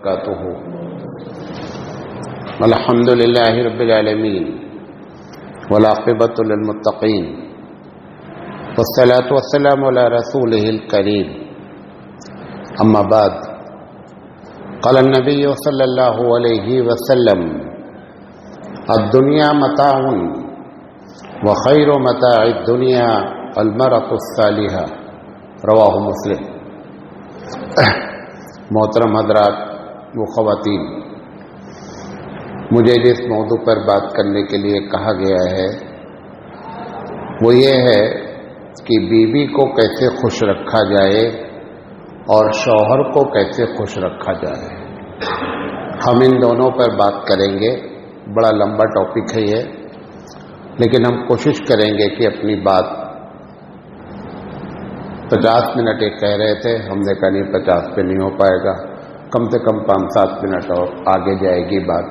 وبركاته. الحمد لله رب العالمين والعاقبة للمتقين والصلاة والسلام على رسوله الكريم. أما بعد، قال النبي صلى الله عليه وسلم: الدنيا متاع وخير متاع الدنيا المرأة الصالحة. رواہ مسلم. محترم حضرات و خواتین، مجھے جس موضوع پر بات کرنے کے لیے کہا گیا ہے وہ یہ ہے کہ بیوی کو کیسے خوش رکھا جائے اور شوہر کو کیسے خوش رکھا جائے. ہم ان دونوں پر بات کریں گے. بڑا لمبا ٹاپک ہے یہ، لیکن ہم کوشش کریں گے کہ اپنی بات 50 منٹ ایک کہہ رہے تھے، ہم نے کہا نہیں 50 پہ نہیں ہو پائے گا، کم سے کم 5-7 منٹ اور آگے جائے گی بات.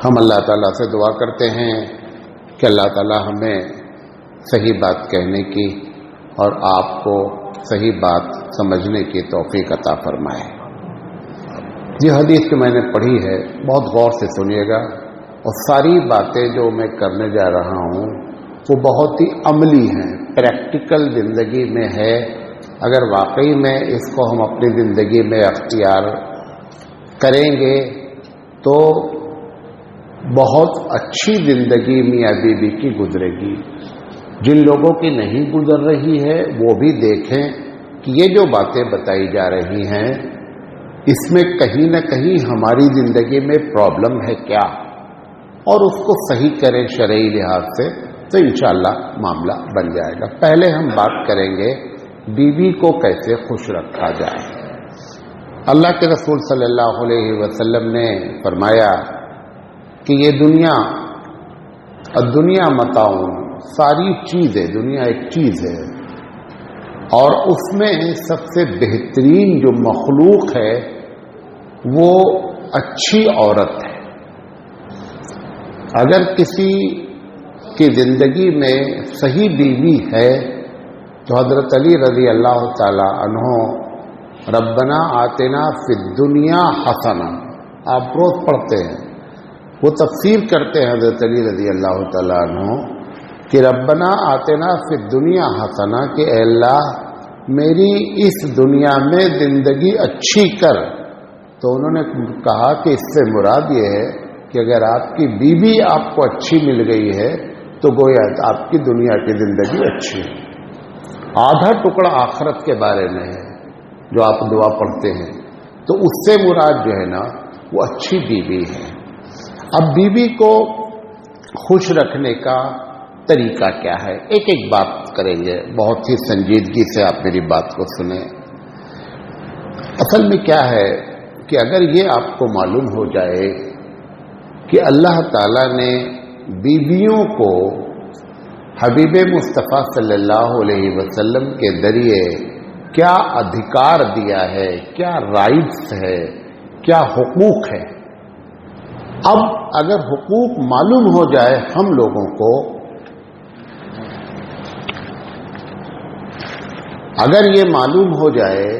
ہم اللہ تعالیٰ سے دعا کرتے ہیں کہ اللہ تعالیٰ ہمیں صحیح بات کہنے کی اور آپ کو صحیح بات سمجھنے کی توفیق عطا فرمائے. یہ حدیث جو میں نے پڑھی ہے بہت غور سے سنیے گا، اور ساری باتیں جو میں کرنے جا رہا ہوں وہ بہت ہی عملی ہیں، پریکٹیکل زندگی میں ہے. اگر واقعی میں اس کو ہم اپنی زندگی میں اختیار کریں گے تو بہت اچھی زندگی میاں بیوی کی گزرے گی. جن لوگوں کی نہیں گزر رہی ہے وہ بھی دیکھیں کہ یہ جو باتیں بتائی جا رہی ہیں اس میں کہیں نہ کہیں ہماری زندگی میں پرابلم ہے کیا، اور اس کو صحیح کریں شرعی لحاظ سے تو انشاءاللہ معاملہ بن جائے گا. پہلے ہم بات کریں گے بیوی کو کیسے خوش رکھا جائے. اللہ کے رسول صلی اللہ علیہ وسلم نے فرمایا کہ یہ دنیا متاع، ساری چیز ہے، دنیا ایک چیز ہے، اور اس میں سب سے بہترین جو مخلوق ہے وہ اچھی عورت ہے. اگر کسی کی زندگی میں صحیح بیوی ہے تو حضرت علی رضی اللہ تعالی عنہ ربنا آتنا فی الدنیا حسنہ آپ روز پڑھتے ہیں، وہ تفسیر کرتے ہیں حضرت علی رضی اللہ تعالی عنہ کہ ربنا آتنا فی الدنیا حسنہ، کہ اے اللہ میری اس دنیا میں زندگی اچھی کر. تو انہوں نے کہا کہ اس سے مراد یہ ہے کہ اگر آپ کی بیوی آپ کو اچھی مل گئی ہے تو گویا آپ کی دنیا کی زندگی اچھی ہے. آدھا ٹکڑا آخرت کے بارے میں ہے جو آپ دعا پڑھتے ہیں، تو اس سے مراد جو ہے نا وہ اچھی بیوی ہے. اب بیوی کو خوش رکھنے کا طریقہ کیا ہے، ایک ایک بات کریں گے، بہت ہی سنجیدگی سے آپ میری بات کو سنیں. اصل میں کیا ہے کہ اگر یہ آپ کو معلوم ہو جائے کہ اللہ تعالیٰ نے بیویوں کو حبیب مصطفیٰ صلی اللہ علیہ وسلم کے ذریعے کیا ادھیکار دیا ہے، کیا رائٹس ہے، کیا حقوق ہے. اب اگر حقوق معلوم ہو جائے ہم لوگوں کو، اگر یہ معلوم ہو جائے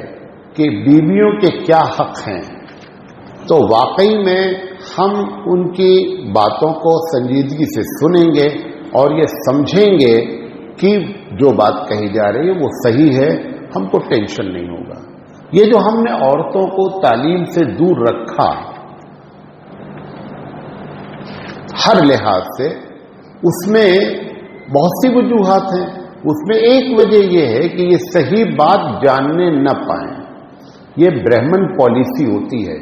کہ بیویوں کے کیا حق ہیں، تو واقعی میں ہم ان کی باتوں کو سنجیدگی سے سنیں گے اور یہ سمجھیں گے کہ جو بات کہی جا رہی ہے وہ صحیح ہے، ہم کو ٹینشن نہیں ہوگا. یہ جو ہم نے عورتوں کو تعلیم سے دور رکھا ہر لحاظ سے، اس میں بہت سی وجوہات ہیں. اس میں ایک وجہ یہ ہے کہ یہ صحیح بات جاننے نہ پائیں. یہ برہمن پالیسی ہوتی ہے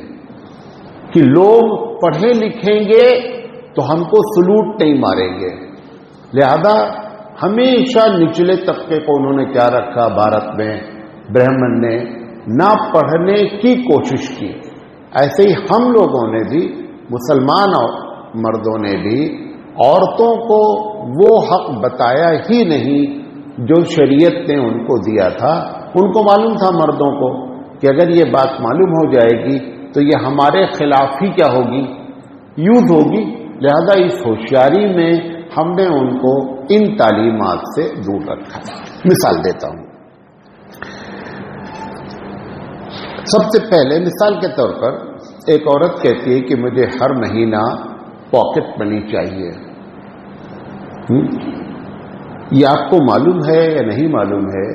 کہ لوگ پڑھے لکھیں گے تو ہم کو سلوٹ نہیں ماریں گے، لہذا ہمیشہ نچلے طبقے کو انہوں نے کیا رکھا بھارت میں، برہمن نے نہ پڑھنے کی کوشش کی. ایسے ہی ہم لوگوں نے بھی، مسلمان مردوں نے بھی عورتوں کو وہ حق بتایا ہی نہیں جو شریعت نے ان کو دیا تھا. ان کو معلوم تھا مردوں کو کہ اگر یہ بات معلوم ہو جائے گی تو یہ ہمارے خلاف ہی کیا ہوگی، یوز ہوگی. لہذا اس ہوشیاری میں ہم نے ان کو ان تعلیمات سے دور رکھا. مثال دیتا ہوں. سب سے پہلے مثال کے طور پر ایک عورت کہتی ہے کہ مجھے ہر مہینہ پاکٹ منی چاہیے. یہ آپ کو معلوم ہے یا نہیں معلوم ہے؟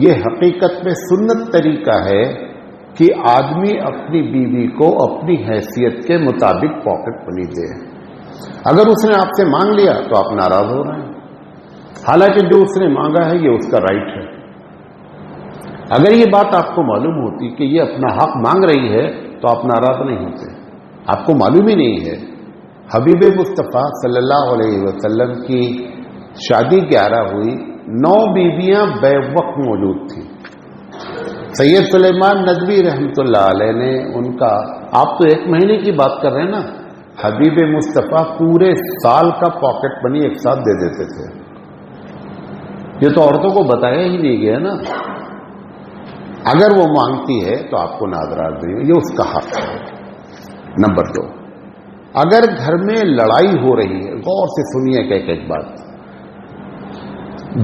یہ حقیقت میں سنت طریقہ ہے کہ آدمی اپنی بیوی کو اپنی حیثیت کے مطابق پاکٹ منی دے. اگر اس نے آپ سے مانگ لیا تو آپ ناراض ہو رہے ہیں، حالانکہ جو اس نے مانگا ہے یہ اس کا رائٹ ہے. اگر یہ بات آپ کو معلوم ہوتی کہ یہ اپنا حق مانگ رہی ہے تو آپ ناراض نہیں ہوتے. آپ کو معلوم ہی نہیں ہے. حبیب مصطفیٰ صلی اللہ علیہ وسلم کی شادی 11 ہوئی، 9 بیویاں بے وقت موجود تھیں. سید سلیمان ندوی رحمۃ اللہ علیہ نے ان کا، آپ تو 1 مہینے کی بات کر رہے ہیں نا، حبیب مصطفیٰ پورے سال کا پاکٹ منی ایک ساتھ دے دیتے تھے. یہ تو عورتوں کو بتایا ہی نہیں گیا نا. اگر وہ مانگتی ہے تو آپ کو ناراض نہیں ہو، یہ اس کا حق ہے. نمبر 2، اگر گھر میں لڑائی ہو رہی ہے، غور سے سنیے ایک بات.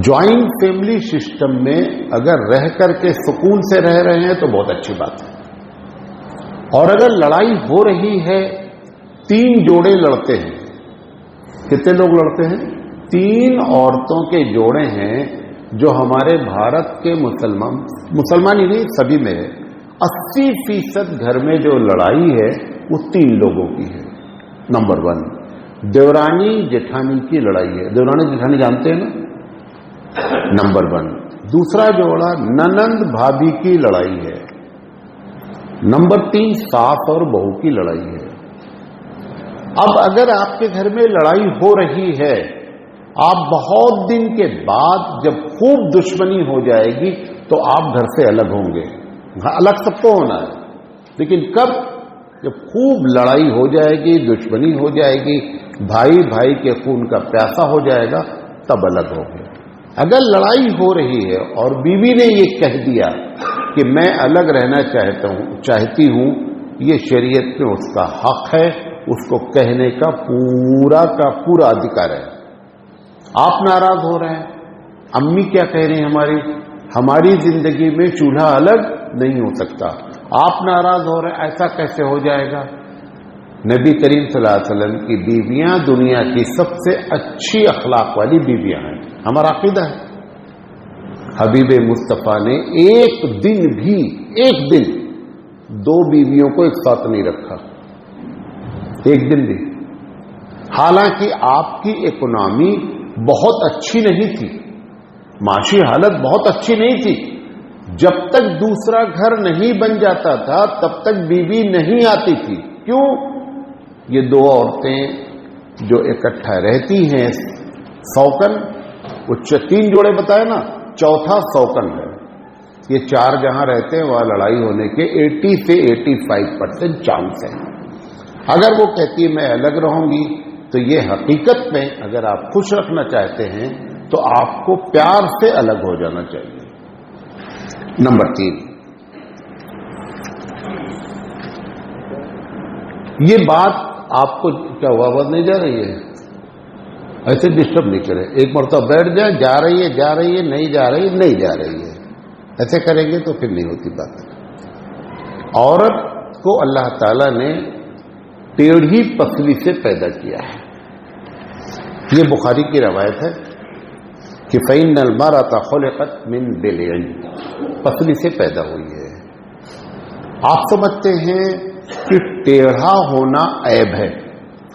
جوائنٹ فیملی سسٹم میں اگر رہ کر کے سکون سے رہ رہے ہیں تو بہت اچھی بات ہے. اور اگر لڑائی ہو رہی ہے، 3 جوڑے لڑتے ہیں. کتنے لوگ لڑتے ہیں؟ 3 عورتوں کے جوڑے ہیں جو ہمارے بھارت کے مسلمان ہی نہیں سبھی میں ہے. 80% گھر میں جو لڑائی ہے وہ 3 لوگوں کی ہے. نمبر 1، دیورانی جیٹھانی کی لڑائی ہے. دیورانی جیٹھانی جانتے ہیں نا؟ نمبر 1. دوسرا جوڑا ننند بھابھی کی لڑائی ہے. نمبر 3، ساس اور بہو کی لڑائی ہے. اب اگر آپ کے گھر میں لڑائی ہو رہی ہے، آپ بہت دن کے بعد جب خوب دشمنی ہو جائے گی تو آپ گھر سے الگ ہوں گے. الگ سب کو ہونا ہے، لیکن کب؟ جب خوب لڑائی ہو جائے گی، دشمنی ہو جائے گی، بھائی بھائی کے خون کا پیاسا ہو جائے گا، تب الگ ہوں گے. اگر لڑائی ہو رہی ہے اور بیوی نے یہ کہہ دیا کہ میں الگ رہنا چاہتی ہوں، یہ شریعت میں اس کا حق ہے، اس کو کہنے کا پورا ادھیکار ہے. آپ ناراض ہو رہے ہیں، امی کیا کہہ رہی ہیں؟ ہماری زندگی میں چولہا الگ نہیں ہو سکتا. آپ ناراض ہو رہے ہیں، ایسا کیسے ہو جائے گا؟ نبی کریم صلی اللہ علیہ وسلم کی بیویاں دنیا کی سب سے اچھی اخلاق والی بیویاں ہیں. ہمارا عقیدہ ہے. حبیب مصطفیٰ نے ایک دن 2 بیویوں کو ایک ساتھ نہیں رکھا، ایک دن بھی. حالانکہ آپ کی اکنامی بہت اچھی نہیں تھی، معاشی حالت بہت اچھی نہیں تھی. جب تک دوسرا گھر نہیں بن جاتا تھا تب تک بیوی نہیں آتی تھی. کیوں؟ یہ 2 عورتیں جو اکٹھا رہتی ہیں، سوکن، وہ 3 جوڑے بتائے نا، چوتھا سوکن ہے. یہ 4 جہاں رہتے ہیں وہاں لڑائی ہونے کے 80 سے 85% چانس ہے. اگر وہ کہتی ہے میں الگ رہوں گی تو یہ حقیقت میں اگر آپ خوش رکھنا چاہتے ہیں تو آپ کو پیار سے الگ ہو جانا چاہیے. نمبر 3، یہ بات آپ کو کیا ہوا، آواز نہیں جا رہی ہے؟ ایسے ڈسٹرب نہیں کریں. ایک مرتبہ بیٹھ جائے، جا رہی ہے، نہیں جا رہی ہے. ایسے کریں گے تو پھر نہیں ہوتی بات. عورت کو اللہ تعالی نے ٹیڑھی پسلی سے پیدا کیا ہے. یہ بخاری کی روایت ہے کہ فَإِنَّ الْمَرْأَةَ خُلِقَتْ مِنْ ضِلْعٍ، پسلی سے پیدا ہوئی ہے. آپ سمجھتے ہیں کہ ٹیڑھا ہونا عیب ہے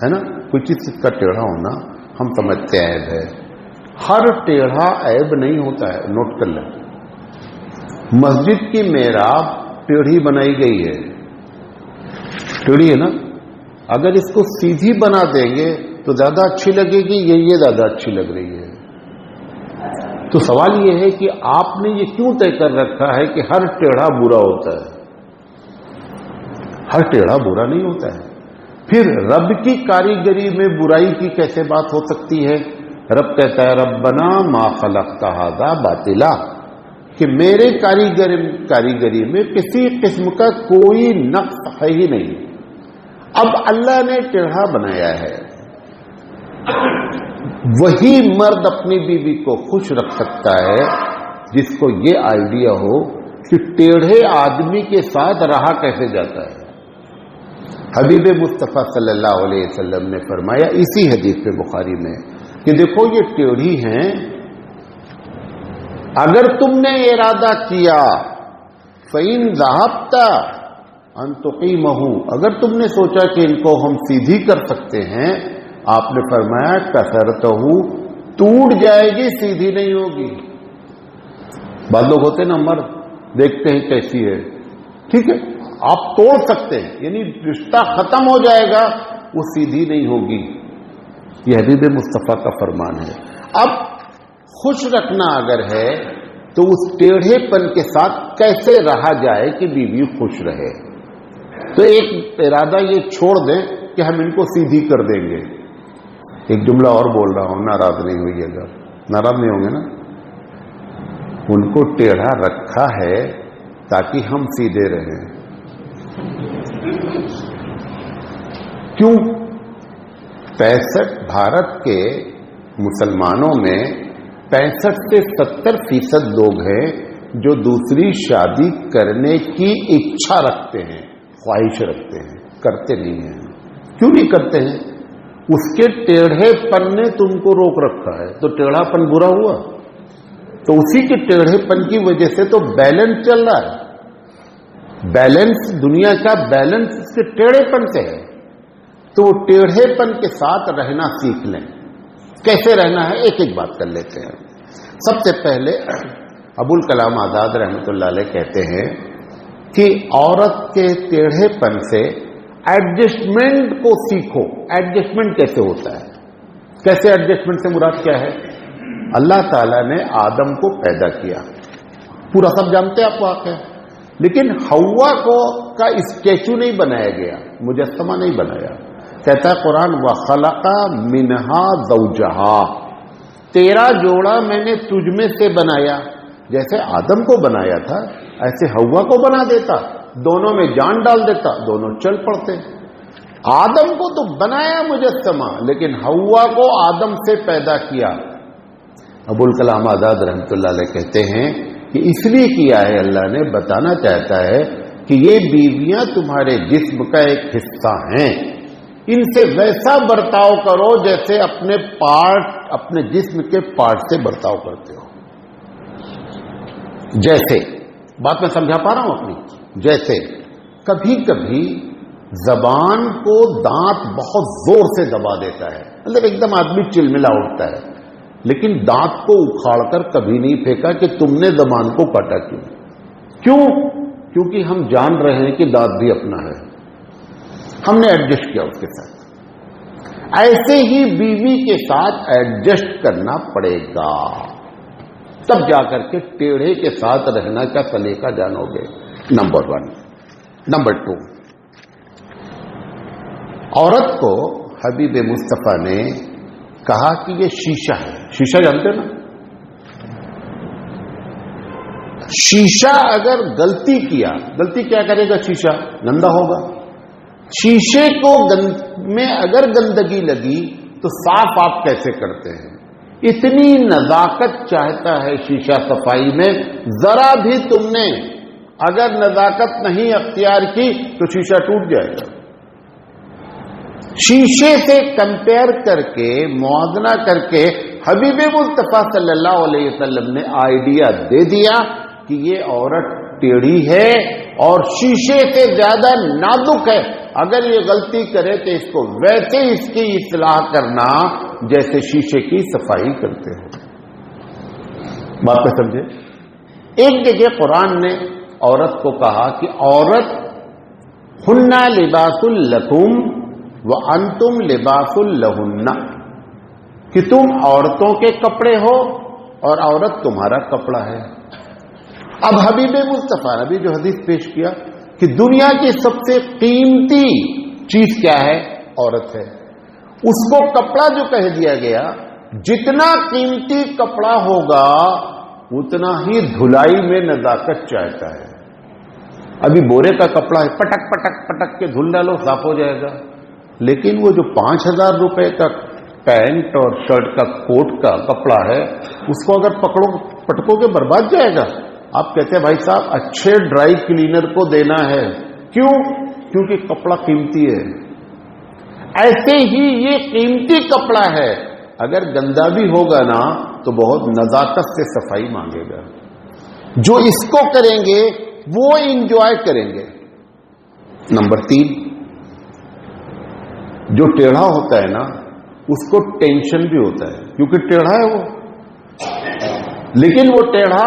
نا؟ کوئی چیز کا ٹیڑھا ہونا ہم سمجھتے ہیں عیب ہے. ہر ٹیڑھا عیب نہیں ہوتا ہے. نوٹ کر لیں، مسجد کی محراب ٹیڑھی بنائی گئی ہے، ٹیڑھی ہے نا. اگر اس کو سیدھی بنا دیں گے تو زیادہ اچھی لگے گی، یہ زیادہ اچھی لگ رہی ہے. تو سوال یہ ہے کہ آپ نے یہ کیوں طے کر رکھا ہے کہ ہر ٹیڑھا برا ہوتا ہے؟ ہر ٹیڑھا برا نہیں ہوتا ہے. پھر رب کی کاریگری میں برائی کی کیسے بات ہو سکتی ہے؟ رب کہتا ہے ربنا ما خلقت ھذا باطلا، کہ میرے کاریگری میں کسی قسم کا کوئی نقص ہے ہی نہیں. اب اللہ نے ٹیڑھا بنایا ہے. وہی مرد اپنی بیوی کو خوش رکھ سکتا ہے جس کو یہ آئیڈیا ہو کہ ٹیڑھے آدمی کے ساتھ رہا کیسے جاتا ہے. حبیب مصطفیٰ صلی اللہ علیہ وسلم نے فرمایا اسی حدیث میں بخاری میں کہ دیکھو یہ ٹیڑھی ہیں، اگر تم نے ارادہ کیا فَإِن ذَهَبْتَ أَن تُقِيمَهُ، اگر تم نے سوچا کہ ان کو ہم سیدھی کر سکتے ہیں، آپ نے فرمایا کَسَرْتَهُ، ٹوٹ جائے گی، سیدھی نہیں ہوگی. بعض لوگ ہوتے نا مرد، دیکھتے ہیں کیسی ہے، ٹھیک ہے آپ توڑ سکتے ہیں، یعنی رشتہ ختم ہو جائے گا، وہ سیدھی نہیں ہوگی. یہ حبیب مصطفیٰ کا فرمان ہے. اب خوش رکھنا اگر ہے تو اس ٹیڑھے پن کے ساتھ کیسے رہا جائے کہ بیوی خوش رہے. تو ایک ارادہ یہ چھوڑ دیں کہ ہم ان کو سیدھی کر دیں گے. ایک جملہ اور بول رہا ہوں، ناراض نہیں ہوئیے گا، ناراض نہیں ہوں گے نا. ان کو ٹیڑھا رکھا ہے تاکہ ہم سیدھے رہیں. کیوں؟ 65 بھارت کے مسلمانوں میں 65 سے 70% لوگ ہیں جو دوسری شادی کرنے کی اچھا رکھتے ہیں، خواہش رکھتے ہیں، کرتے نہیں ہیں. کیوں نہیں کرتے ہیں؟ اس کے ٹیڑھے پن نے تم کو روک رکھا ہے. تو ٹیڑھا پن برا ہوا؟ تو اسی کے ٹیڑھے پن کی وجہ سے تو بیلنس چل رہا ہے. بیلنس، دنیا کا بیلنس اس کے ٹیڑھے پن سے ہے. تو وہ ٹیڑھے پن کے ساتھ رہنا سیکھ لیں. کیسے رہنا ہے ایک ایک بات کر لیتے ہیں. سب سے پہلے ابوالکلام آزاد رحمۃ اللہ علیہ کہتے ہیں کہ عورت کے ٹیڑھے پن سے ایڈجسٹمنٹ کو سیکھو. ایڈجسٹمنٹ کیسے ہوتا ہے؟ کیسے ایڈجسٹمنٹ سے مراد کیا ہے؟ اللہ تعالیٰ نے آدم کو پیدا کیا، پورا سب جانتے ہیں آپ واقعہ، لیکن حوا کو کا اسٹیچو نہیں بنایا گیا، مجسمہ نہیں بنایا. کہتا ہے قرآن وَخَلَقَ مِنْهَا زَوْجَهَا، تیرا جوڑا میں نے تجھ میں سے بنایا. جیسے آدم کو بنایا تھا ایسے حوا کو بنا دیتا، دونوں میں جان ڈال دیتا، دونوں چل پڑتے. آدم کو تو بنایا مجسمہ، لیکن حوا کو آدم سے پیدا کیا. ابوالکلام آزاد رحمۃ اللہ علیہ کہتے ہیں کہ اس لیے کیا ہے، اللہ نے بتانا چاہتا ہے کہ یہ بیویاں تمہارے جسم کا ایک حصہ ہیں، ان سے ویسا برتاؤ کرو جیسے اپنے پارٹ، اپنے جسم کے پارٹ سے برتاؤ کرتے ہو. جیسے بات میں سمجھا پا رہا ہوں اپنی، جیسے کبھی کبھی زبان کو دانت بہت زور سے دبا دیتا ہے، مطلب ایک دم آدمی چلملا اٹھتا ہے، لیکن دانت کو اکھاڑ کر کبھی نہیں پھینکا کہ تم نے زبان کو کاٹا کیوں؟ کیونکہ ہم جان رہے ہیں کہ دانت بھی اپنا ہے، ہم نے ایڈجسٹ کیا اس کے ساتھ. ایسے ہی بیوی کے ساتھ ایڈجسٹ کرنا پڑے گا، تب جا کر کے ٹیڑھے کے ساتھ رہنا کا سلیقہ جانو گے. نمبر 1. نمبر 2، عورت کو حبیب مصطفیٰ نے کہا کہ یہ شیشہ ہے. شیشہ جانتے نا؟ شیشہ اگر غلطی کیا، غلطی کیا کرے گا؟ شیشہ گندا ہوگا. شیشے کو میں اگر گندگی لگی تو صاف آپ کیسے کرتے ہیں؟ اتنی نزاکت چاہتا ہے شیشہ صفائی میں، ذرا بھی تم نے اگر نزاکت نہیں اختیار کی تو شیشہ ٹوٹ جائے گا. شیشے سے کمپیئر کر کے، موازنہ کر کے حبیب مصطفیٰ صلی اللہ علیہ وسلم نے آئیڈیا دے دیا کہ یہ عورت ٹیڑھی ہے اور شیشے سے زیادہ نازک ہے. اگر یہ غلطی کرے تو اس کو ویسے اس کی اصلاح کرنا جیسے شیشے کی صفائی کرتے ہو. بات کو سمجھے؟ ایک جگہ قرآن نے عورت کو کہا کہ عورت ہن لباس لکم وانتم لباس لہن، کہ تم عورتوں کے کپڑے ہو اور عورت تمہارا کپڑا ہے. اب حبیب مصطفیٰ نے بھی جو حدیث پیش کیا کہ دنیا کی سب سے قیمتی چیز کیا ہے؟ عورت ہے. اس کو کپڑا جو کہہ دیا گیا، جتنا قیمتی کپڑا ہوگا اتنا ہی دھلائی میں نزاکت چاہتا ہے. ابھی بورے کا کپڑا ہے، پٹک پٹک پٹک کے دھل ڈالو صاف ہو جائے گا، لیکن وہ جو 5,000 روپے کا پینٹ اور شرٹ کا کوٹ کا کپڑا ہے، اس کو اگر پٹکو گے برباد جائے گا. آپ کہتے ہیں بھائی صاحب اچھے ڈرائی کلینر کو دینا ہے. کیوں؟ کیونکہ کپڑا قیمتی ہے. ایسے ہی یہ قیمتی کپڑا ہے، اگر گندا بھی ہوگا نا تو بہت نزاکت سے صفائی مانگے گا. جو اس کو کریں گے وہ انجوائے کریں گے. نمبر 3، جو ٹیڑھا ہوتا ہے نا اس کو ٹینشن بھی ہوتا ہے کیونکہ ٹیڑھا ہے وہ، لیکن وہ ٹیڑھا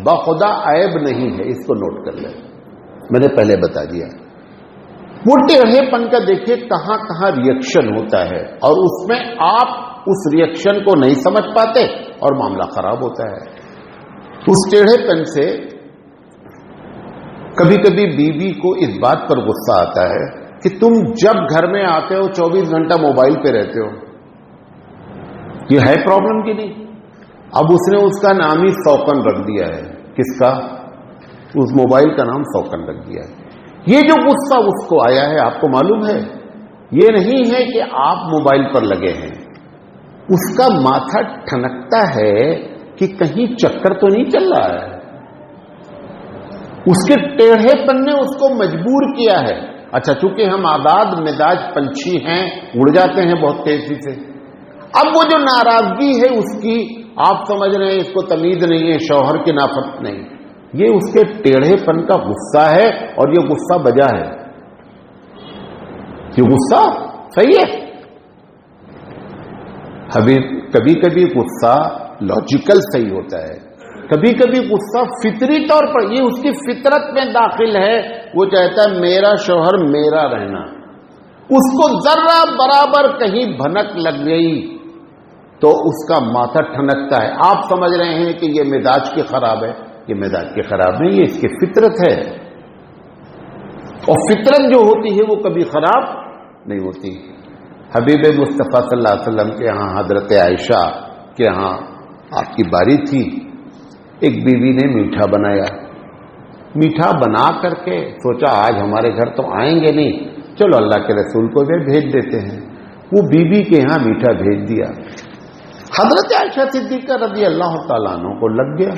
بخدا عیب نہیں ہے. اس کو نوٹ کر لیں، میں نے پہلے بتا دیا. وہ ٹیڑھے پن کا دیکھیے کہاں کہاں ریئیکشن ہوتا ہے، اور اس میں آپ اس ریئیکشن کو نہیں سمجھ پاتے اور معاملہ خراب ہوتا ہے. اس ٹیڑھے پن سے کبھی کبھی بیوی کو اس بات پر غصہ آتا ہے کہ تم جب گھر میں آتے ہو 24 گھنٹہ موبائل پہ رہتے ہو. یہ ہے پرابلم کی نہیں؟ اب اس نے اس کا نام ہی سوکن رکھ دیا ہے. کس کا؟ اس موبائل کا نام سوکن رکھ دیا ہے. یہ جو غصہ اس کو آیا ہے آپ کو معلوم ہے، یہ نہیں ہے کہ آپ موبائل پر لگے ہیں. اس کا ماتھا ٹھنکتا ہے کہ کہیں چکر تو نہیں چل رہا ہے. اس کے ٹیڑھے پن نے اس کو مجبور کیا ہے. اچھا، چونکہ ہم آزاد مزاج پنچھی ہیں، اڑ جاتے ہیں بہت تیزی سے. اب وہ جو ناراضگی ہے اس کی، آپ سمجھ رہے ہیں اس کو تمیز نہیں ہے، شوہر کی نافرت نہیں، یہ اس کے ٹیڑھے پن کا غصہ ہے، اور یہ غصہ بجا ہے. یہ غصہ صحیح ہے. کبھی کبھی غصہ لاجیکل صحیح ہوتا ہے، کبھی کبھی غصہ فطری طور پر، یہ اس کی فطرت میں داخل ہے. وہ چاہتا ہے میرا شوہر میرا رہنا. اس کو ذرہ برابر کہیں بھنک لگ گئی تو اس کا ماتھا ٹھنکتا ہے. آپ سمجھ رہے ہیں کہ یہ مزاج کی خراب ہے. یہ مزاج کی خراب نہیں، یہ اس کی فطرت ہے. اور فطرت جو ہوتی ہے وہ کبھی خراب نہیں ہوتی. حبیب مصطفیٰ صلی اللہ علیہ وسلم کے ہاں حضرت عائشہ کے ہاں آپ کی باری تھی. ایک بیوی نے میٹھا بنایا. میٹھا بنا کر کے سوچا آج ہمارے گھر تو آئیں گے نہیں، چلو اللہ کے رسول کو بھی بھیج دیتے ہیں. وہ بیوی کے ہاں میٹھا بھیج دیا. حضرت عائشہ صدیقہ رضی اللہ تعالیٰ عنہ کو لگ گیا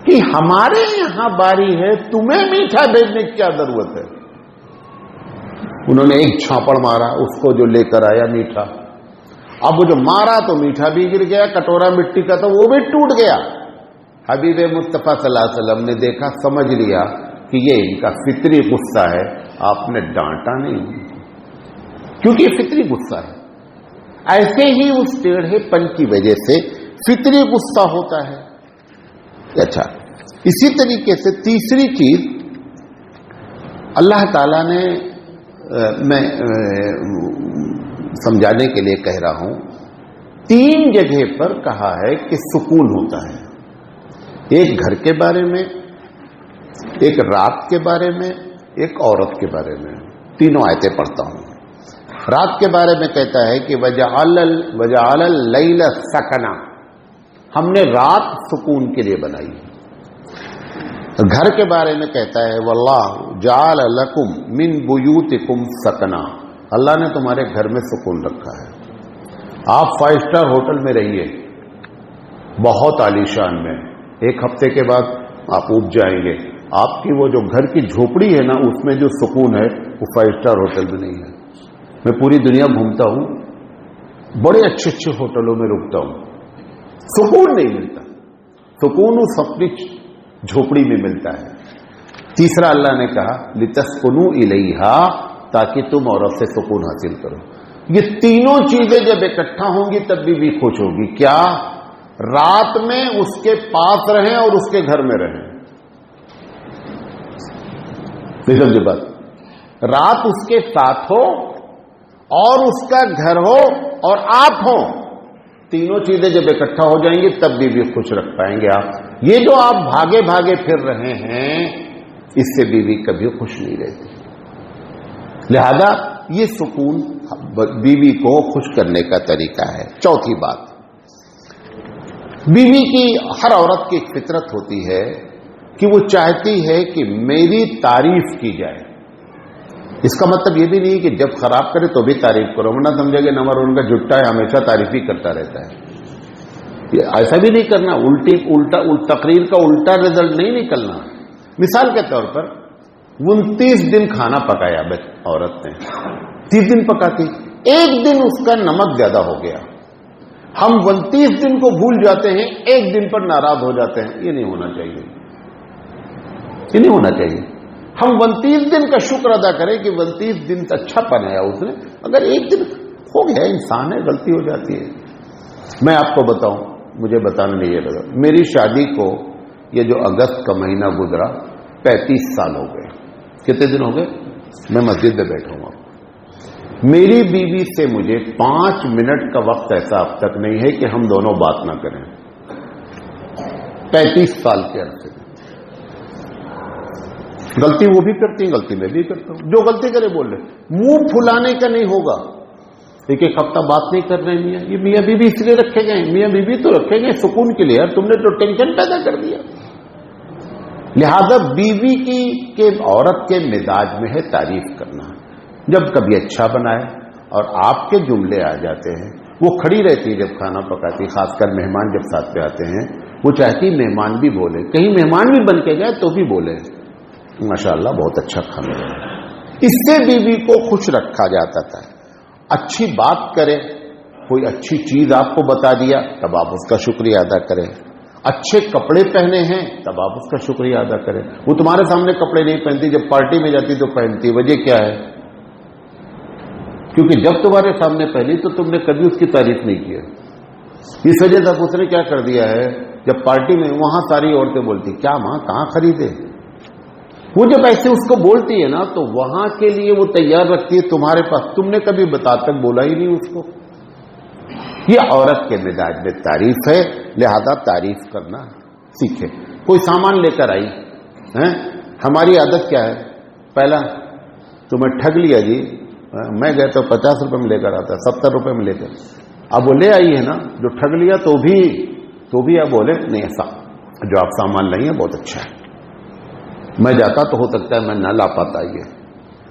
کہ ہمارے یہاں باری ہے، تمہیں میٹھا بھیجنے کی کیا ضرورت ہے. انہوں نے ایک چھاپڑ مارا اس کو جو لے کر آیا میٹھا. اب وہ جو مارا تو میٹھا بھی گر گیا، کٹورا مٹی کا تو وہ بھی ٹوٹ گیا. حبیب مصطفیٰ صلی اللہ علیہ وسلم نے دیکھا، سمجھ لیا کہ یہ ان کا فطری غصہ ہے. آپ نے ڈانٹا نہیں کیونکہ یہ فطری غصہ ہے. ایسے ہی اس ٹیڑھے پن کی وجہ سے فطری غصہ ہوتا ہے. اچھا، اسی طریقے سے تیسری چیز اللہ تعالیٰ نے، میں سمجھانے کے لیے کہہ رہا ہوں، 3 جگہ پر کہا ہے کہ سکون ہوتا ہے. ایک گھر کے بارے میں، ایک رات کے بارے میں، ایک عورت کے بارے میں. تینوں آیتیں پڑھتا ہوں. رات کے بارے میں کہتا ہے کہ وَجَعَلَ اللَّيْلَ سَكَنًا، ہم نے رات سکون کے لیے بنائی. گھر کے بارے میں کہتا ہے وَاللَّهُ جَعَلَ لَكُم مِّن بُيُوتِكُمْ سَكَنًا، اللہ نے تمہارے گھر میں سکون رکھا ہے. آپ 5 اسٹار ہوٹل میں رہیے، بہت عالیشان میں، 1 ہفتے کے بعد آپ اٹھ جائیں گے. آپ کی وہ جو گھر کی جھوپڑی ہے نا، اس میں جو سکون ہے وہ 5 اسٹار ہوٹل میں نہیں ہے. میں پوری دنیا گھومتا ہوں، بڑے اچھے اچھے ہوٹلوں میں رکتا ہوں، سکون نہیں ملتا. سکون اس اپنی جھوپڑی میں ملتا ہے. تیسرا اللہ نے کہا لِتَسْكُنُوا إِلَيْهَا، تاکہ تم عورت سے سکون حاصل کرو. یہ تینوں چیزیں جب اکٹھا ہوں گی تب بھی خوش ہوگی. کیا؟ رات میں اس کے پاس رہیں اور اس کے گھر میں رہیں. نہیں سمجھے بات؟ رات اس کے ساتھ ہو اور اس کا گھر ہو اور آپ ہو، تینوں چیزیں جب اکٹھا ہو جائیں گی تب بھی خوش رکھ پائیں گے آپ. یہ جو آپ بھاگے بھاگے پھر رہے ہیں، اس سے بیوی کبھی خوش نہیں رہتی. لہذا یہ سکون بیوی کو خوش کرنے کا طریقہ ہے. چوتھی بات، بیوی کی، ہر عورت کی ایک فطرت ہوتی ہے کہ وہ چاہتی ہے کہ میری تعریف کی جائے. اس کا مطلب یہ بھی نہیں کہ جب خراب کرے تو بھی تعریف کرو، ورنہ سمجھے کہ نمبر ان کا جھٹا ہے، ہمیشہ تعریف ہی کرتا رہتا ہے. ایسا بھی نہیں کرنا تقریر کا الٹا رزلٹ نہیں نکلنا. مثال کے طور پر 29 دن کھانا پکایا عورت نے، 30 دن پکاتی، ایک دن اس کا نمک زیادہ ہو گیا، ہم 29 دن کو بھول جاتے ہیں، ایک دن پر ناراض ہو جاتے ہیں. یہ نہیں ہونا چاہیے، یہ نہیں ہونا چاہیے. ہم 29 دن کا شکر ادا کریں کہ 29 دن اچھا بنایا اس نے. اگر ایک دن ہو گیا، انسان ہے، غلطی ہو جاتی ہے. میں آپ کو بتاؤں، مجھے بتانا نہیں یہ لگا، میری شادی کو یہ جو اگست کا مہینہ گزرا 35 سال ہو گئے. کتنے دن ہو گئے؟ میں مسجد میں بیٹھا ہوں. میری بیوی سے مجھے 5 منٹ کا وقت ایسا اب تک نہیں ہے کہ ہم دونوں بات نہ کریں. 35 سال کے عرصے میں. غلطی وہ بھی کرتی ہیں، غلطی میں بھی کرتا ہوں. جو غلطی کرے بول رہے، منہ پھلانے کا نہیں ہوگا. ایک ہفتہ بات نہیں کر رہے میاں، یہ میاں بیوی اس لیے رکھے گئے، میاں بیوی تو رکھے گئے سکون کے لیے، یار تم نے تو ٹینشن پیدا کر دیا. لہذا بیوی کی عورت کے مزاج میں ہے تعریف کرنا. جب کبھی اچھا بنائے اور آپ کے جملے آ جاتے ہیں، وہ کھڑی رہتی ہے جب کھانا پکاتی، خاص کر مہمان جب ساتھ پہ آتے ہیں، وہ چاہتی مہمان بھی بولے، کہیں مہمان بھی بن کے گئے تو بھی بولے ماشاءاللہ بہت اچھا کھانا ہے. اس سے بیوی کو خوش رکھا جاتا تھا. اچھی بات کرے، کوئی اچھی چیز آپ کو بتا دیا تب آپ اس کا شکریہ ادا کریں. اچھے کپڑے پہنے ہیں تب آپ اس کا شکریہ ادا کریں. وہ تمہارے سامنے کپڑے نہیں پہنتی، جب پارٹی میں جاتی تو پہنتی. وجہ کیا ہے؟ کیونکہ جب تمہارے سامنے پہنی تو تم نے کبھی اس کی تعریف نہیں کی. اس وجہ سے اس نے کیا کر دیا ہے، جب پارٹی میں وہاں ساری عورتیں بولتی کیا ماں کہاں خریدے. وہ جب ایسے اس کو بولتی ہے نا تو وہاں کے لیے وہ تیار رکھتی ہے تمہارے پاس. تم نے کبھی بتا تک بولا ہی نہیں اس کو. یہ عورت کے مزاج میں تعریف ہے، لہذا تعریف کرنا سیکھے. کوئی سامان لے کر آئی، ہماری عادت کیا ہے، پہلا تمہیں ٹھگ لیا جی، میں گئے تو 50 روپے میں لے کر آتا، 70 روپے میں لے کر. اب وہ لے آئی ہے نا جو ٹھگ لیا تو بھی اب بولے نہیں، ایسا جو آپ سامان لائیں بہت اچھا ہے، میں جاتا تو ہو سکتا ہے میں نہ لا پاتا. یہ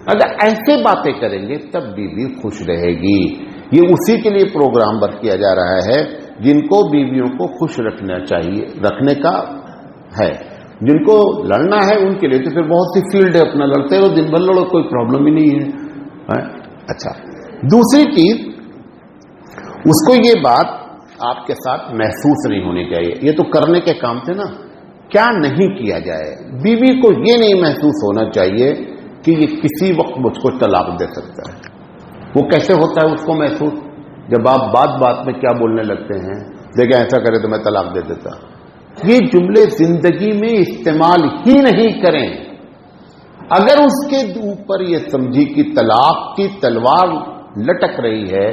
اگر ایسے باتیں کریں گے تب بیوی خوش رہے گی. یہ اسی کے لیے پروگرام ورک کیا جا رہا ہے جن کو بیویوں کو خوش رکھنا چاہیے، رکھنے کا ہے. جن کو لڑنا ہے ان کے لیے تو پھر بہت سی فیلڈ ہے، اپنا لڑتے رہو، دن بھر لڑو، کوئی پرابلم ہی نہیں ہے. اچھا، دوسری چیز، اس کو یہ بات آپ کے ساتھ محسوس نہیں ہونی چاہیے. یہ تو کرنے کے کام تھے نا، کیا نہیں کیا جائے. بیوی کو یہ نہیں محسوس ہونا چاہیے کہ یہ کسی وقت مجھ کو طلاق دے سکتا ہے. وہ کیسے ہوتا ہے اس کو محسوس؟ جب آپ بات میں کیا بولنے لگتے ہیں، دیکھیں ایسا کرے تو میں طلاق دے دیتا. یہ جملے زندگی میں استعمال ہی نہیں کریں. اگر اس کے اوپر یہ سمجھی کہ طلاق کی تلوار لٹک رہی ہے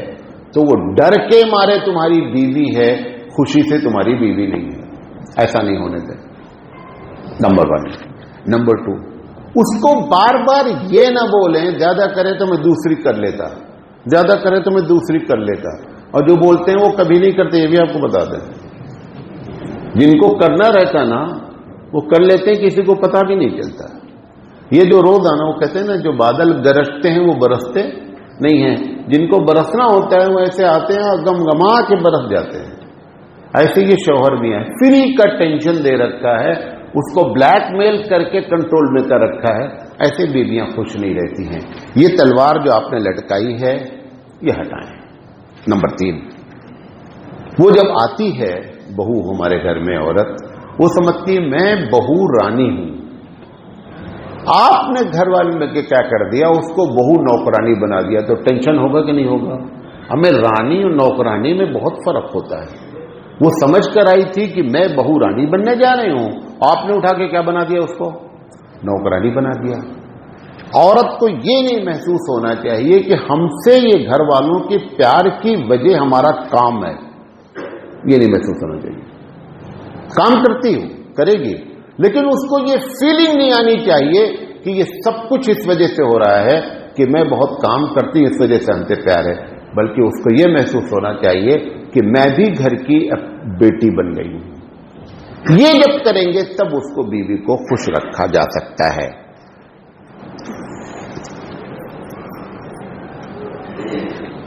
تو وہ ڈر کے مارے تمہاری بیوی ہے، خوشی سے تمہاری بیوی نہیں ہے. ایسا نہیں ہونے دیں. نمبر 1. نمبر 2، اس کو بار بار یہ نہ بولیں زیادہ کرے تو میں دوسری کر لیتا، زیادہ کرے تو میں دوسری کر لیتا. اور جو بولتے ہیں وہ کبھی نہیں کرتے، یہ بھی آپ کو بتا دیں. جن کو کرنا رہتا نا وہ کر لیتے ہیں، کسی کو پتہ بھی نہیں چلتا. یہ جو روزانہ وہ کہتے ہیں نا جو بادل گرجتے ہیں وہ برستے نہیں ہیں. جن کو برسنا ہوتا ہے وہ ایسے آتے ہیں اور گمگما کے برس جاتے ہیں. ایسے یہ شوہر بھی ہیں، فری کا ٹینشن دے رکھا ہے، اس کو بلیک میل کر کے کنٹرول میں کر رکھا ہے. ایسے بیویاں خوش نہیں رہتی ہیں. یہ تلوار جو آپ نے لٹکائی ہے یہ ہٹائیں. نمبر 3، وہ جب آتی ہے بہو ہمارے گھر میں عورت، وہ سمجھتی ہے میں بہو رانی ہوں. آپ نے گھر والے میں کیا کر دیا، اس کو بہو نوکرانی بنا دیا. تو ٹینشن ہوگا کہ نہیں ہوگا؟ ہمیں رانی اور نوکرانی میں بہت فرق ہوتا ہے. وہ سمجھ کر آئی تھی کہ میں بہو رانی بننے جا رہی ہوں، آپ نے اٹھا کے کیا بنا دیا، اس کو نوکرانی بنا دیا. عورت کو یہ نہیں محسوس ہونا چاہیے کہ ہم سے یہ گھر والوں کے پیار کی وجہ ہمارا کام ہے. یہ نہیں محسوس ہونا چاہیے. کام کرتی ہوں کرے گی، لیکن اس کو یہ فیلنگ نہیں آنی چاہیے کہ یہ سب کچھ اس وجہ سے ہو رہا ہے کہ میں بہت کام کرتی ہوں اس وجہ سے ہم سے پیار ہے. بلکہ اس کو یہ محسوس ہونا چاہیے کہ میں بھی گھر کی بیٹی بن گئی ہوں. یہ جب کریں گے تب اس کو بیوی کو خوش رکھا جا سکتا ہے.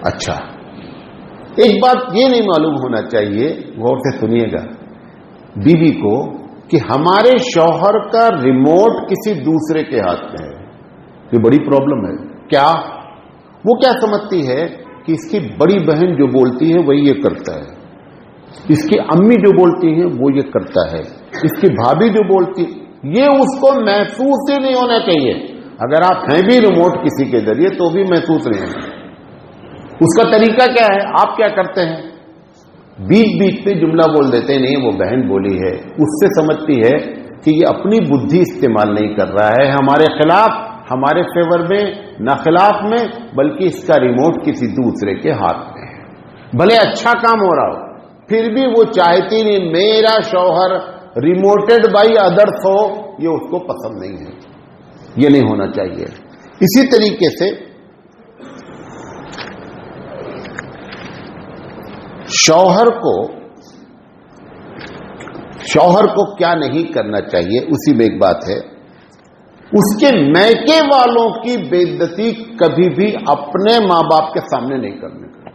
اچھا، ایک بات یہ نہیں معلوم ہونا چاہیے، غور سے سنیے گا، بیوی کو کہ ہمارے شوہر کا ریموٹ کسی دوسرے کے ہاتھ میں ہے، یہ بڑی پرابلم ہے۔ کیا وہ کیا سمجھتی ہے کہ اس کی بڑی بہن جو بولتی ہے وہی یہ کرتا ہے، اس کی امی جو بولتی ہے وہ یہ کرتا ہے، اس کی بھابھی جو بولتی، یہ اس کو محسوس ہی نہیں ہونا چاہیے۔ اگر آپ ہیں بھی ریموٹ کسی کے ذریعے تو بھی محسوس نہیں ہونا۔ اس کا طریقہ کیا ہے؟ آپ کیا کرتے ہیں؟ بیچ بیچ میں جملہ بول دیتے ہیں، نہیں وہ بہن بولی ہے، اس سے سمجھتی ہے کہ یہ اپنی بدھی استعمال نہیں کر رہا ہے ہمارے خلاف، ہمارے فیور میں، نہ خلاف میں، بلکہ اس کا ریموٹ کسی دوسرے کے ہاتھ میں ہے۔ بھلے اچھا کام ہو رہا ہو، پھر بھی وہ چاہتی نہیں میرا شوہر ریموٹڈ بائی ادرس ہو، یہ اس کو پسند نہیں ہے، یہ نہیں ہونا چاہیے۔ اسی طریقے سے شوہر کو کیا نہیں کرنا چاہیے، اسی میں ایک بات ہے، اس کے میکے والوں کی بے عزتی کبھی بھی اپنے ماں باپ کے سامنے نہیں کرنے کا۔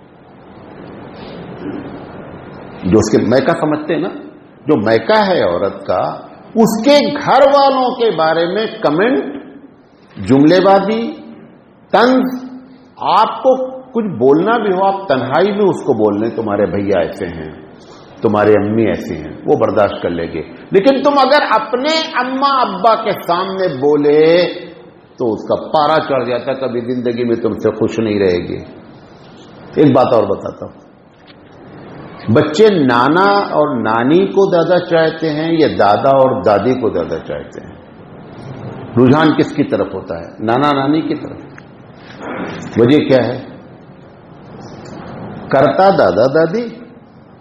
جو اس کے میکا سمجھتے ہیں نا، جو میکا ہے عورت کا، اس کے گھر والوں کے بارے میں کمنٹ، جملے بازی، طنز، آپ کو کچھ بولنا بھی ہو، آپ تنہائی میں اس کو بول لیں تمہارے بھیا ایسے ہیں، تمہارے امی ایسے ہیں، وہ برداشت کر لیں گے، لیکن تم اگر اپنے اماں ابا کے سامنے بولے تو اس کا پارا چڑھ جاتا، کبھی زندگی میں تم سے خوش نہیں رہے گی۔ ایک بات اور بتاتا ہوں، بچے نانا اور نانی کو زیادہ چاہتے ہیں یا دادا اور دادی کو زیادہ چاہتے ہیں؟ رجحان کس کی طرف ہوتا ہے؟ نانا نانی کی طرف۔ وجہ کیا ہے؟ کرتا دادا دادی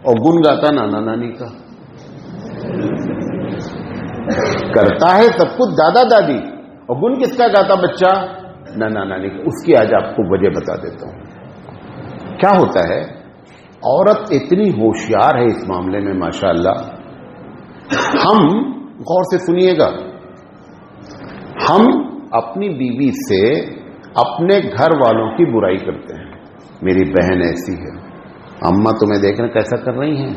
اور گن گاتا نانا نانی کا۔ کرتا ہے سب کچھ دادا دادی اور گن کس کا گاتا بچہ؟ نانا نانی کا۔ اس کی آج آپ کو وجہ بتا دیتا ہوں۔ کیا ہوتا ہے، عورت اتنی ہوشیار ہے اس معاملے میں ماشاءاللہ، ہم غور سے سنیے گا، ہم اپنی بیوی سے اپنے گھر والوں کی برائی کرتے ہیں، میری بہن ایسی ہے، اماں تمہیں دیکھنا کیسا کر رہی ہیں۔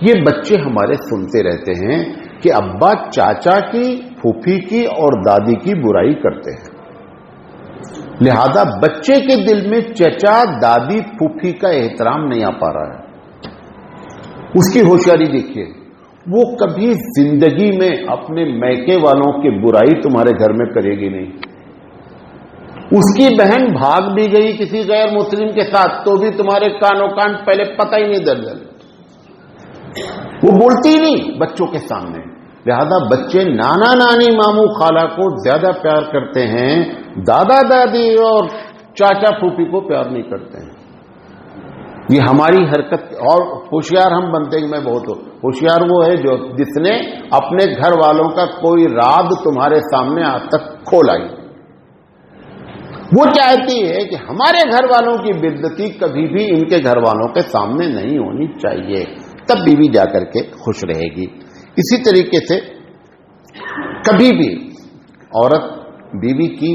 یہ بچے ہمارے سنتے رہتے ہیں کہ ابا چاچا کی، پھوپھی کی اور دادی کی برائی کرتے ہیں، لہذا بچے کے دل میں چچا دادی پھوپھی کا احترام نہیں آ پا رہا ہے۔ اس کی ہوشیاری دیکھیے، وہ کبھی زندگی میں اپنے میکے والوں کی برائی تمہارے گھر میں کرے گی نہیں۔ اس کی بہن بھاگ بھی گئی کسی غیر مسلم کے ساتھ تو بھی تمہارے کانوں کان پہلے پتہ ہی نہیں دردل، وہ بولتی ہی نہیں بچوں کے سامنے۔ لہذا بچے نانا نانی ماموں خالہ کو زیادہ پیار کرتے ہیں، دادا دادی اور چاچا پھوپھی کو پیار نہیں کرتے ہیں۔ یہ ہماری حرکت، اور ہوشیار ہم بنتے ہیں۔ میں بہت ہوشیار وہ ہے جس نے اپنے گھر والوں کا کوئی راز تمہارے سامنے آج تک کھولا ہی۔ وہ چاہتی ہے کہ ہمارے گھر والوں کی بے عزتی کبھی بھی ان کے گھر والوں کے سامنے نہیں ہونی چاہیے، تب بیوی جا کر کے خوش رہے گی۔ اسی طریقے سے کبھی بھی عورت بیوی کی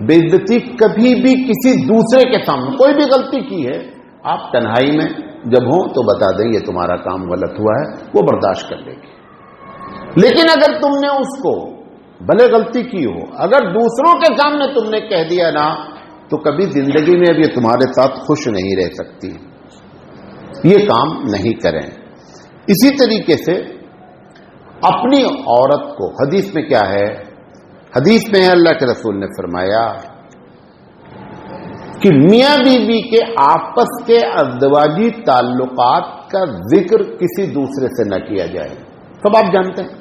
بے عزتی کبھی بھی کسی دوسرے کے سامنے، کوئی بھی غلطی کی ہے، آپ تنہائی میں جب ہوں تو بتا دیں یہ تمہارا کام غلط ہوا ہے، وہ برداشت کر لے گی۔ لیکن اگر تم نے اس کو بھلے غلطی کی ہو، اگر دوسروں کے سامنے تم نے کہہ دیا نا، تو کبھی زندگی میں اب یہ تمہارے ساتھ خوش نہیں رہ سکتی۔ یہ کام نہیں کریں۔ اسی طریقے سے اپنی عورت کو، حدیث میں کیا ہے؟ حدیث میں اللہ کے رسول نے فرمایا کہ میاں بیوی کے آپس کے ازدواجی تعلقات کا ذکر کسی دوسرے سے نہ کیا جائے۔ سب آپ جانتے ہیں،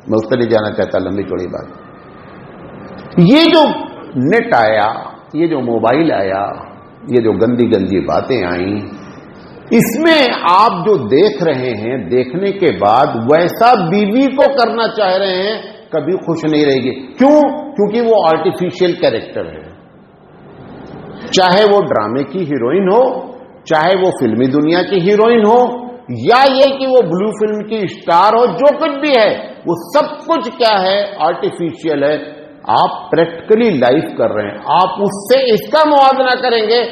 میں اس طرح نہیں جانا چاہتا، لمبی چوڑی بات۔ یہ جو نیٹ آیا، یہ جو موبائل آیا، یہ جو گندی گندی باتیں آئیں، اس میں آپ جو دیکھ رہے ہیں، دیکھنے کے بعد ویسا بیوی کو کرنا چاہ رہے ہیں، کبھی خوش نہیں رہے گی۔ کیوں؟ کیونکہ وہ آرٹیفیشل کیریکٹر ہے، چاہے وہ ڈرامے کی ہیروئن ہو، چاہے وہ فلمی دنیا کی ہیروئن ہو، یا یہ کہ وہ بلو فلم کی اسٹار ہو، جو کچھ بھی ہے وہ سب کچھ کیا ہے؟ آرٹیفیشل ہے۔ آپ پریکٹیکلی لائف کر رہے ہیں، آپ اس سے اس کا موازنہ کریں گے،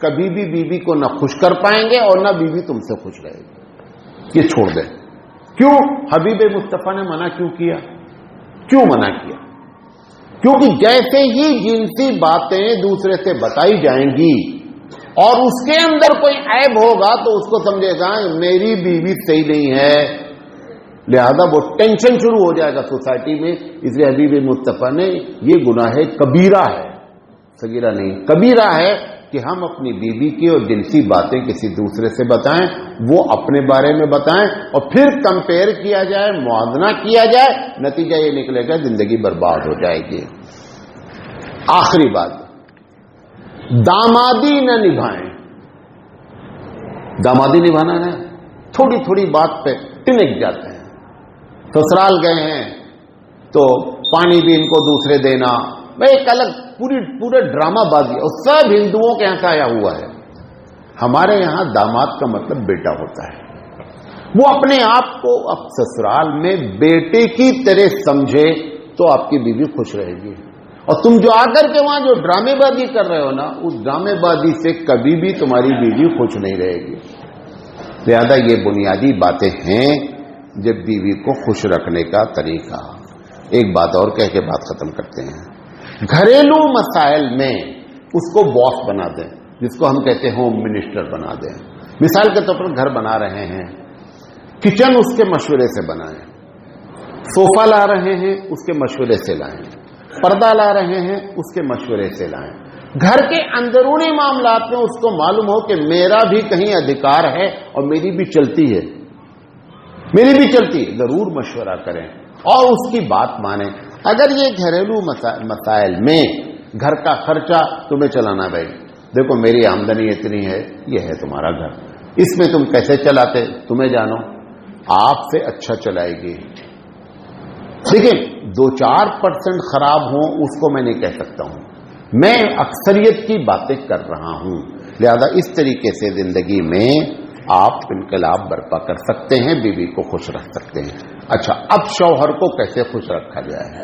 کبھی بھی بیوی کو نہ خوش کر پائیں گے اور نہ بیوی تم سے خوش رہے گی. یہ چھوڑ دیں. کیوں حبیب مصطفیٰ نے منع کیوں کیا؟ کیوں منع کیا؟ کیونکہ جیسے ہی جنسی باتیں دوسرے سے بتائی جائیں گی اور اس کے اندر کوئی عیب ہوگا تو اس کو سمجھے گا میری بیوی صحیح نہیں ہے, لہذا وہ ٹینشن شروع ہو جائے گا سوسائٹی میں. اس لیے حبیب مصطفیٰ نے یہ گناہ کبیرہ ہے, صغیرہ نہیں, کبیرہ ہے کہ ہم اپنی بیوی کی اور جنسی باتیں کسی دوسرے سے بتائیں, وہ اپنے بارے میں بتائیں اور پھر کمپیئر کیا جائے, موازنہ کیا جائے, نتیجہ یہ نکلے گا زندگی برباد ہو جائے گی. آخری بات, دامادی نہ نبھائیں. دامادی نبھانا ہے, تھوڑی تھوڑی بات پہ ٹنک جاتے ہیں. سسرال گئے ہیں تو پانی بھی ان کو دوسرے دینا, ایک الگ پورے ڈرامہ بازی, اور سب ہندوؤں کے یہاں کا آیا ہوا ہے. ہمارے یہاں داماد کا مطلب بیٹا ہوتا ہے. وہ اپنے آپ کو اب سسرال میں بیٹے کی طرح سمجھے تو آپ کی بیوی خوش رہے گی. اور تم جو آ کر کے وہاں جو ڈرامے بازی کر رہے ہو نا, اس ڈرامے بازی سے کبھی بھی تمہاری بیوی خوش نہیں رہے گی. لہذا یہ بنیادی باتیں ہیں جب بیوی کو خوش رکھنے کا طریقہ. ایک بات اور کہہ کے بات ختم کرتے ہیں. گھریلو مسائل میں اس کو باس بنا دیں, جس کو ہم کہتے ہیں ہوم منسٹر بنا دیں. مثال کے طور پر گھر بنا رہے ہیں, کچن اس کے مشورے سے بنائیں. صوفہ لا رہے ہیں, اس کے مشورے سے لائیں. پردہ لا رہے ہیں, اس کے مشورے سے لائیں. گھر کے اندرونی معاملات میں اس کو معلوم ہو کہ میرا بھی کہیں ادھیکار ہے اور میری بھی چلتی ہے, میری بھی چلتی ہے. ضرور مشورہ کریں اور اس کی بات مانیں. اگر یہ گھریلو مسائل میں گھر کا خرچہ تمہیں چلانا, بھائی دیکھو میری آمدنی اتنی ہے, یہ ہے تمہارا گھر, اس میں تم کیسے چلاتے تمہیں جانو, آپ سے اچھا چلائے گی. دیکھیں 2-4% خراب ہوں اس کو میں نہیں کہہ سکتا ہوں, میں اکثریت کی باتیں کر رہا ہوں. لہذا اس طریقے سے زندگی میں آپ انقلاب برپا کر سکتے ہیں, بیوی کو خوش رکھ سکتے ہیں. اچھا, اب شوہر کو کیسے خوش رکھا جائے؟